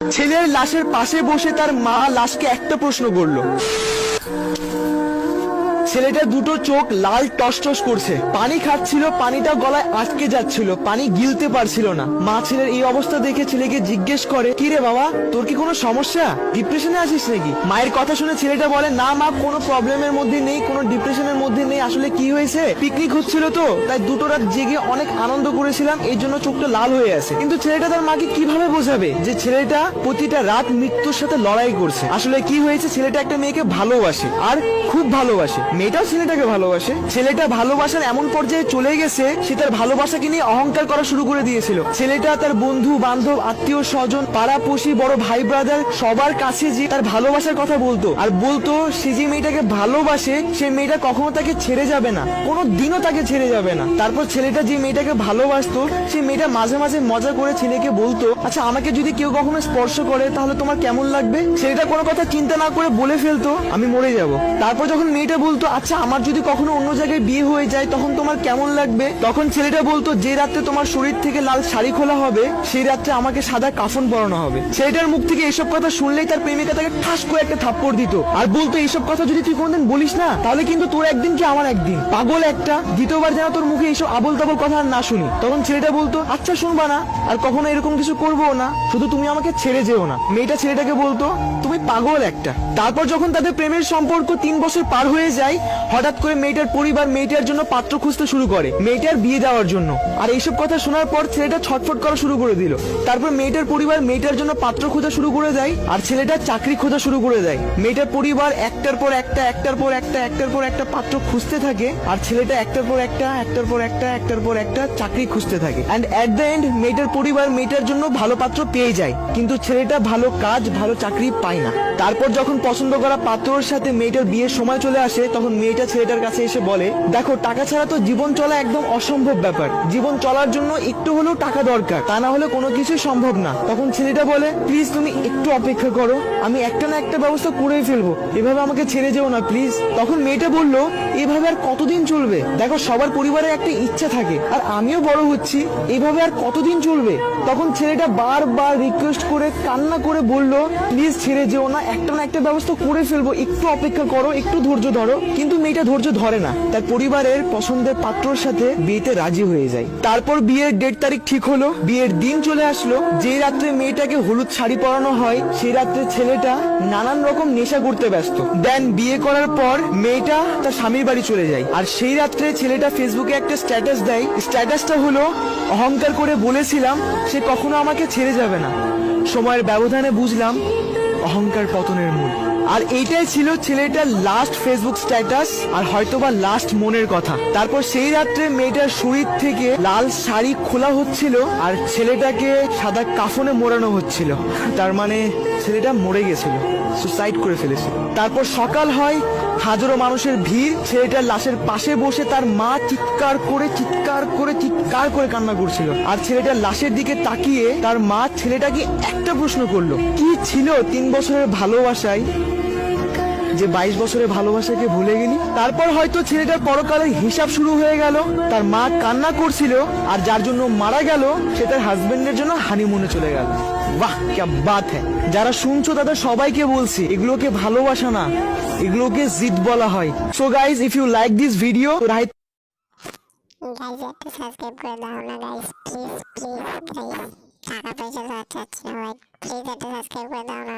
ছেলের লাশের পাশে বসে তার মা লাশকে একটা প্রশ্ন করলো। ছেলেটা দুটো চোখ লাল টসটস করছে, পানি খাচ্ছিল, পানিটা গলায় আটকে যাচ্ছিল, পানি গিলতে পারছিল না। মা ছেলের এই অবস্থা দেখে ছেলেকে জিজ্ঞেস করে, কি রে বাবা, তোর কি কোনো সমস্যা, ডিপ্রেশনে আছিস নাকি? মায়ের কথা শুনে ছেলেটা বলে, না মা, কোনো প্রবলেমের মধ্যে নেই, কোনো ডিপ্রেশনের মধ্যে নেই। আসলে কি হয়েছে, পিকনিক হচ্ছিল তো, তাই দুটো রাত জেগে অনেক আনন্দ করেছিলাম, এই জন্য চোখটা লাল হয়ে আছে। কিন্তু ছেলেটা তার মাকে কিভাবে বোঝাবে যে ছেলেটা প্রতিটা রাত মৃত্যুর সাথে লড়াই করছে? আসলে কি হয়েছে, ছেলেটা একটা মেয়েকে ভালোবাসে, আর খুব ভালোবাসে। মেয়েটাও ছেলেটাকে ভালোবাসে। ছেলেটা ভালোবাসার এমন পর্যায়ে চলে গেছে, সে তার ভালোবাসাকে নিয়ে অহংকার করা শুরু করে দিয়েছিল। ছেলেটা তার বন্ধু বান্ধব, আত্মীয় স্বজন, পাড়াপড়শি, বড় ভাই ব্রাদার সবার কাছে যে তার ভালোবাসার কথা বলতো, আর বলতো সে যে মেয়েটাকে ভালোবাসে, সে মেয়েটা কখনো তাকে ছেড়ে যাবে না, কোনো দিনও তাকে ছেড়ে যাবে না। তারপর ছেলেটা যে মেয়েটাকে ভালোবাসতো, সেই মেয়েটা মাঝে মাঝে মজা করে ছেলেকে বলতো, আচ্ছা আমাকে যদি কেউ কখনো স্পর্শ করে তাহলে তোমার কেমন লাগবে? ছেলেটা কোনো কথা চিন্তা না করে বলে ফেলতো, আমি মরে যাব। তারপর যখন মেয়েটা বলতো, আচ্ছা আমার যদি কখনো অন্য জায়গায় বিয়ে হয়ে যায় তখন তোমার কেমন লাগবে? তখন ছেলেটা বলতো, যে রাত্রে তোমার শরীর থেকে লাল শাড়ি খোলা হবে, সেই রাত্রে আমাকে সাদা কাফন পরানো হবে। ছেলেটার মুখ থেকে এসব কথা শুনলেই তার প্রেমিকা তাকে ঠাস করে একটা থাপ্পড় দিত, আর বলতো, এইসব কথা যদি তুই কোনদিন বলিস না, তাহলে কিন্তু তোর একদিন কি আমার একদিন, পাগল একটা, দ্বিতীয়বার যেন তোর মুখে এইসব আবল তাবল কথা আর না শুনি। তখন ছেলেটা বলতো, আচ্ছা শুনবা না, আর কখনো এরকম কিছু করবো না, শুধু তুমি আমাকে ছেড়ে যেও না। মেয়েটা ছেলেটাকে বলতো, তুমি পাগল একটা। তারপর যখন তাদের প্রেমের সম্পর্ক 3 বছর পার হয়ে যায়, হঠাৎ করে মেয়েটার পরিবার মেয়েটার জন্য পাত্র খুঁজতে শুরু করে, মেয়েটার বিয়ে দেওয়ার জন্য। আর এইসব কথা শোনার পর ছেলেটা ছটফট করা শুরু করে দিল। তারপর মেয়েটার পরিবার মেয়েটার জন্য পাত্র খোঁজা শুরু করে দেয়, আর ছেলেটা চাকরি খোঁজা শুরু করে দেয়। মেয়েটার পরিবার একটার পর একটা, একটার পর একটা, একটার পর একটা পাত্র খুঁজতে থাকে, আর ছেলেটা একটার পর একটা, একটার পর একটা, একটার পর একটা চাকরি খুঁজতে থাকে। এন্ড এট দ্য এন্ড মেয়েটার পরিবার মেয়েটার জন্য ভালো পাত্র পেয়ে যায়, কিন্তু ছেলেটা ভালো কাজ, ভালো চাকরি পায় না। তারপর যখন পছন্দ করা পাত্রের সাথে মেয়েটার বিয়ের সময় চলে আসে, তখন মেয়েটা ছেলেটার কাছে এসে বলে, দেখো টাকা ছাড়া তো জীবন চলা একদম অসম্ভব ব্যাপার, জীবন চলার জন্য একটু হলেও টাকা দরকার, তা না হলে কোনো কিছুই সম্ভব না। তখন ছেলেটা বলে, প্লিজ তুমি একটু অপেক্ষা করো, আমি একটা না একটা ব্যবস্থা করেই ফেলবো, এভাবে আমাকে ছেড়ে যেও না প্লিজ। তখন মেয়েটা বলল, এভাবে আর কতদিন চলবে? দেখো সবার পরিবারে একটা ইচ্ছা থাকে, আর আমিও বড় হচ্ছি, এভাবে আর কতদিন চলবে? তখন ছেলেটা বারবার রিকোয়েস্ট করে কান্না করে বলল, প্লিজ ছেড়ে যেও না, একটা না একটা ব্যবস্থা করে ফেলবো, একটু অপেক্ষা করো, একটু ধৈর্য ধরো। কিন্তু মেয়েটা ধৈর্য ধরে না, তার পরিবারের পছন্দের পাত্রর সাথে বিয়েতে রাজি হয়ে যায়। তারপর বিয়ের ডেট তারিখ ঠিক হলো, বিয়ের দিন চলে আসলো। যে রাত্রে মেয়েটাকে হলুদ শাড়ি পরানো হয়, সেই রাত্রে ছেলেটা নানান রকম নেশা করতে ব্যস্ত। দেন বিয়ে করার পর মেয়েটা তার স্বামীর বাড়ি চলে যায়, আর সেই রাত্রে ছেলেটা ফেসবুকে একটা স্ট্যাটাস দেয়। স্ট্যাটাসটা হলো, অহংকার করে বলেছিলাম সে কখনো আমাকে ছেড়ে যাবে না, সময়ের ব্যবধানে বুঝলাম অহংকার পতনের মূল। আর এইটাই ছিল ছেলেটার লাস্ট ফেসবুক স্ট্যাটাস, আর হয়তোবা লাস্ট মনের কথা। তারপর সেই রাত্রে মেয়েটার শরীর থেকে লাল শাড়ি খোলা হচ্ছিল, আর ছেলেটাকে সাদা কাফনে মোড়ানো হচ্ছিল। তার মানে ছেলেটা মরে গেছিল, সুসাইড করে ফেলেছিল। তারপর সকাল হয়, হাজারো মানুষের ভিড়। ছেলেটার লাশের পাশে বসে তার মা চিৎকার করে চিৎকার করে চিৎকার করে কান্না করছিল। আর ছেলেটার লাশের দিকে তাকিয়ে তার মা ছেলেটাকে একটা প্রশ্ন করলো, কি ছিল 3 বছরের ভালোবাসায় যে 22 বছরের ভালোবাসাকে ভুলে গেলি? তারপর হয়তো ছেলেটার পরকালের হিসাব শুরু হয়ে গেল। তার মা কান্না করছিল, আর যার জন্য মারা গেল সে তার হাজবেন্ডের জন্য হানিমুনে চলে গেল। বাহ, কি বাত হ্যায়। যারা শুনছো তাদের সবাইকে বলছি, এগুলোকে ভালোবাসা না, এগুলোকে জিদ বলা হয়। So guys, if you like this video, guys একটা সাবস্ক্রাইব করে দাও না গাইজ, প্লিজ প্লিজ গাইজ, টাকা পয়সা চাচ্ছি না ভাই, প্লিজ একটা সাবস্ক্রাইব করে দাও না।